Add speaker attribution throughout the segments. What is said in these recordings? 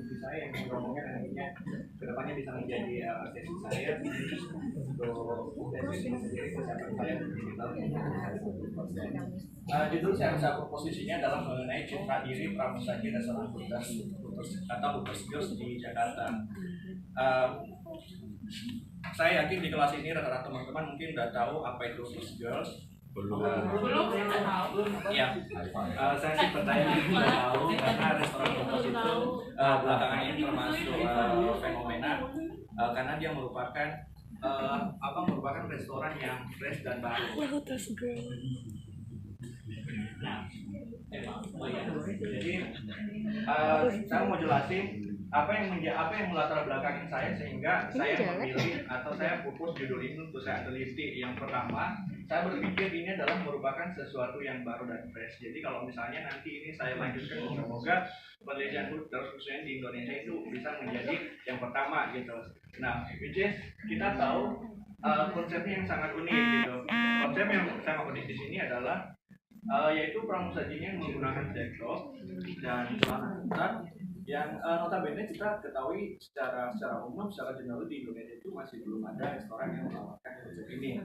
Speaker 1: diskusi saya yang ngomongnya nantinya kedepannya bisa menjadi sesi saya untuk sesi sendiri kesehatan saya digital. Judul saya bisa posisinya adalah mengenai citra diri pramusaji restoran Hooters atau Hooters Girls di Jakarta. Saya yakin di kelas ini rata-rata teman-teman mungkin udah tahu apa itu Hooters Girls. Belum tahu. Ya, saya sih percaya tidak tahu karena restoran Hooters itu belakangan ini termasuk fenomena karena dia merupakan merupakan restoran yang fresh dan baru. Jadi saya mau jelasin apa yang melatar belakangi saya sehingga saya memilih atau saya pupus judul ini untuk saya teliti. Yang pertama, saya berpikir ini adalah merupakan sesuatu yang baru dan fresh. Jadi kalau misalnya nanti ini saya lanjutkan, semoga penelitian Hooters khususnya di Indonesia itu bisa menjadi yang pertama gitu. Nah, which is kita tahu konsepnya yang sangat unik gitu. Konsep yang sangat unik di sini adalah yaitu pramusajinya yang menggunakan dekor dan celana ketat yang notabene kita ketahui secara umum, secara general di Indonesia itu masih belum ada restoran yang menawarkan konsep ini.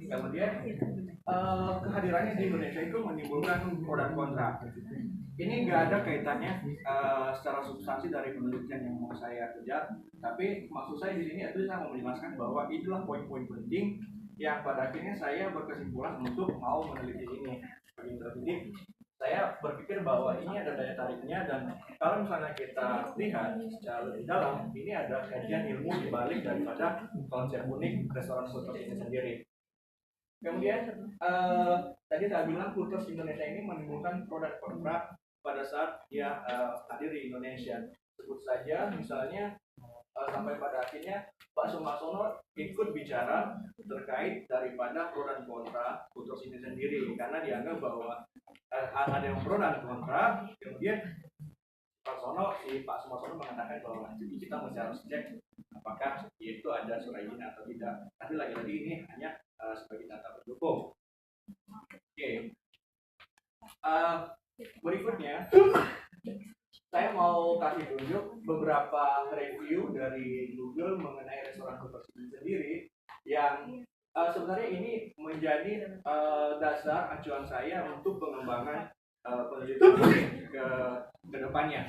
Speaker 1: Kemudian kehadirannya di Indonesia itu menimbulkan pro dan kontra. Ini nggak ada kaitannya secara substansi dari penelitian yang mau saya kejar, tapi maksud saya di sini itu saya mau menjelaskan bahwa itulah poin-poin penting yang pada akhirnya saya berkesimpulan untuk mau meneliti ini. Jadi saya berpikir bahwa ini ada daya tariknya, dan kalau misalnya kita lihat secara lebih dalam, ini ada kajian ilmu di balik daripada konsep unik restoran Hooters ini sendiri. Kemudian tadi saya bilang Hooters Indonesia ini menimbulkan pro dan kontra pada saat dia hadir di Indonesia. Sebut saja misalnya sampai pada akhirnya Pak Sumarsono ikut bicara terkait daripada pro dan kontra Hooters ini sendiri, karena dianggap bahwa ada yang pro dan kontra. Kemudian Pak Sumarsono mengatakan bahwa kita mesti harus cek apakah itu ada surat izin atau tidak. Tapi lagi-lagi ini hanya sebagai data pendukung. Oke. Berikutnya saya mau kasih tunjuk beberapa review dari Google mengenai restoran Hooters ini sendiri yang sebenarnya ini menjadi dasar acuan saya untuk pengembangan penelitian ke depannya.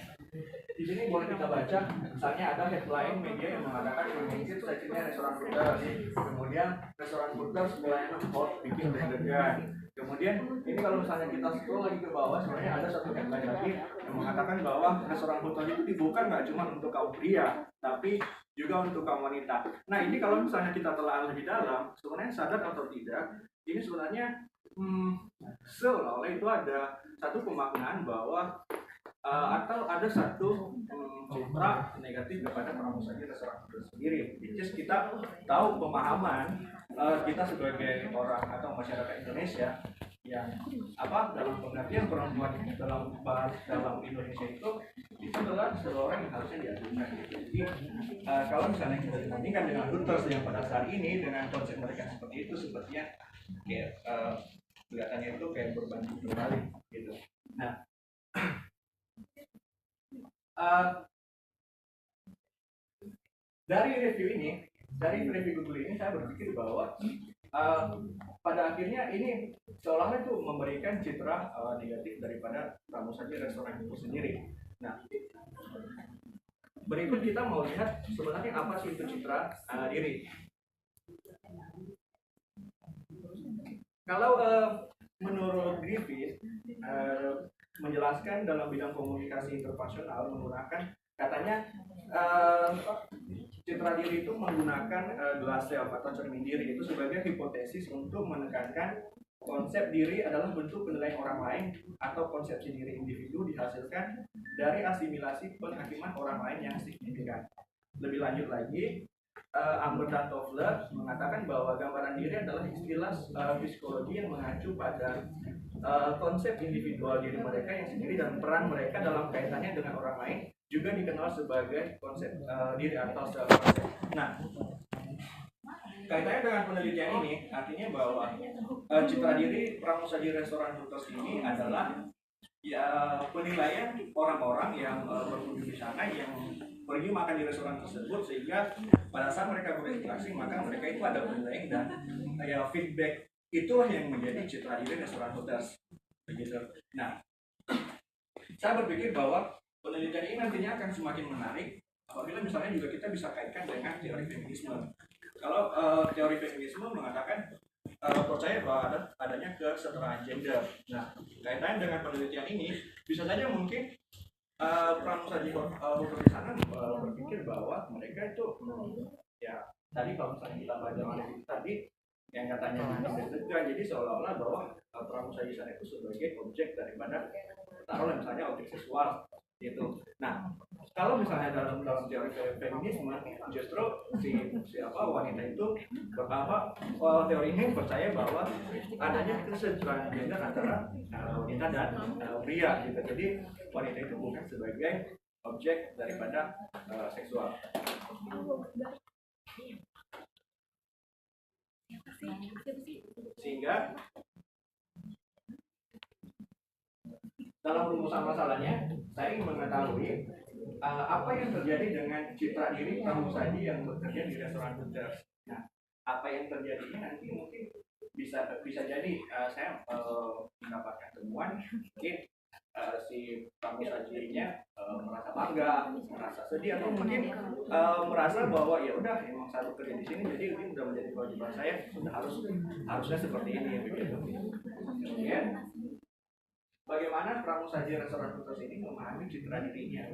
Speaker 1: Di sini boleh kita baca, misalnya ada headline media yang mengatakan mungkin seksinya restoran Hooters, kemudian restoran Hooters pelayanan hot bikin deg-degan. Kemudian ini kalau misalnya kita scroll lagi ke bawah, sebenarnya ada satu headline lagi yang mengatakan bahwa restoran Hooters itu dibuka nggak cuma untuk kaum pria, tapi juga untuk kaum wanita. Nah ini kalau misalnya kita telah lebih dalam, sebenarnya sadar atau tidak, ini sebenarnya seolah-olah itu ada satu pemaknaan bahwa atau ada satu citra negatif kepada pramusaji restoran Hooters sendiri. Just kita tahu pemahaman kita sebagai orang atau masyarakat Indonesia yang dalam pengertian perempuan dalam Indonesia itu adalah seseorang yang harusnya diadukan. Jadi kalau misalnya kita dibandingkan dengan Hooters yang pada saat ini dengan konsep mereka seperti itu, sepertinya kelihatannya itu kayak berbanding terbalik gitu. Nah, dari review Google ini saya berpikir bahwa pada akhirnya ini seolah itu memberikan citra negatif daripada pramusaji restoran itu sendiri. Nah, berikut kita mau lihat sebenarnya apa sih itu citra diri. Kalau menurut Griffith menjelaskan dalam bidang komunikasi interpersonal menggunakan katanya citra diri itu menggunakan glass self atau cermin diri itu sebagai hipotesis untuk menekankan konsep diri adalah bentuk penilaian orang lain atau konsepsi diri individu dihasilkan dari asimilasi penghakiman orang lain yang signifikan. Lebih lanjut lagi, Amber dan Toffler mengatakan bahwa gambaran diri adalah istilah psikologi yang mengacu pada konsep individual diri mereka yang sendiri dan peran mereka dalam kaitannya dengan orang lain, juga dikenal sebagai konsep diri atau self-concept. Nah, kaitannya dengan penelitian ini artinya bahwa citra diri pramusaji restoran Hooters ini adalah ya penilaian orang-orang yang berkunjung di sana, yang pergi makan di restoran tersebut, sehingga pada saat mereka berinteraksi maka mereka itu ada penilaian dan ya feedback itulah yang menjadi citra diri restoran hotels begitu. Nah, saya berpikir bahwa penelitian ini nantinya akan semakin menarik apabila misalnya juga kita bisa kaitkan dengan teori feminisme. Kalau teori feminisme mengatakan percaya bahwa adanya kesetaraan gender. Nah, kaitannya dengan penelitian ini, bisa saja mungkin pramusaji hotel di sana berpikir bahwa mereka itu ya tadi kalau misalnya kita baca tadi yang katanya juga, jadi seolah-olah bahwa pramusaji di sana itu sebagai objek daripada taruhlah misalnya objek seksual gitu. Nah, kalau misalnya dalam teori feminisme justru si wanita itu teori ini percaya bahwa adanya kesetaraan gender antara wanita dan pria gitu. Jadi wanita itu bukan sebagai objek daripada seksual. Sehingga dalam rumusan masalahnya, saya ingin mengetahui apa yang terjadi dengan citra diri pramusaji yang bekerja di restoran hotel. Nah, apa yang terjadi ini nanti mungkin bisa jadi saya mendapatkan temuan mungkin si pramusajinya merasa bangga, merasa sedih, atau mungkin merasa bahwa ya udah emang saya bekerja di sini, jadi ini udah menjadi kewajiban saya, sudah harusnya seperti ini begitu. Kemudian bagaimana pramusaji restoran hotel ini memahami citra dirinya?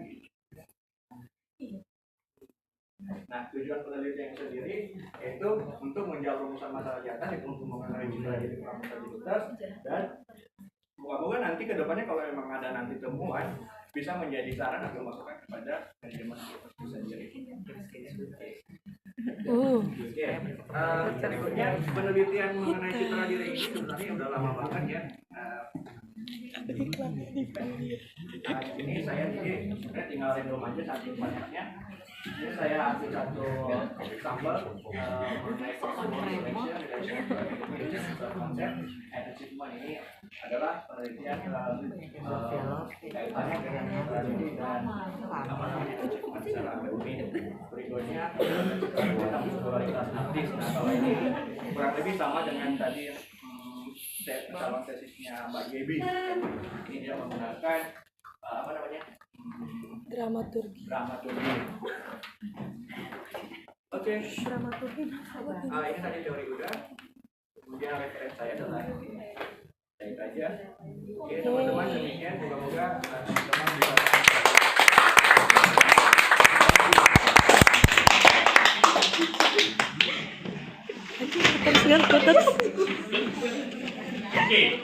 Speaker 1: Nah, tujuan penelitian sendiri yaitu untuk menjawab rumusan masalah di atas, itu untuk mengenai citra diri pramusaji hotel, dan moga-moga nanti kedepannya kalau memang ada nanti temuan bisa menjadi saran atau masukan kepada manajemen itu sendiri. Berikutnya penelitian mengenai citra diri ini sebenarnya udah lama banget ya. Ini saya tinggal random aja saking banyaknya. Ini saya ambil satu sampel mengenai konsep achievement. Ini adalah penelitian kaitannya dengan strategi dan achievement secara akademik. Berikutnya popularitas artis. Nah, kalau ini kurang lebih sama dengan tadi calon tesisnya Mbak Gaby. Ini dia menggunakan dramaturgi. Oke. Dramaturgi. Ini tadi teori udah. Kemudian referensi saya adalah baik aja. Oke, teman-teman, demikian. Moga-moga teman-teman bisa.
Speaker 2: Oke.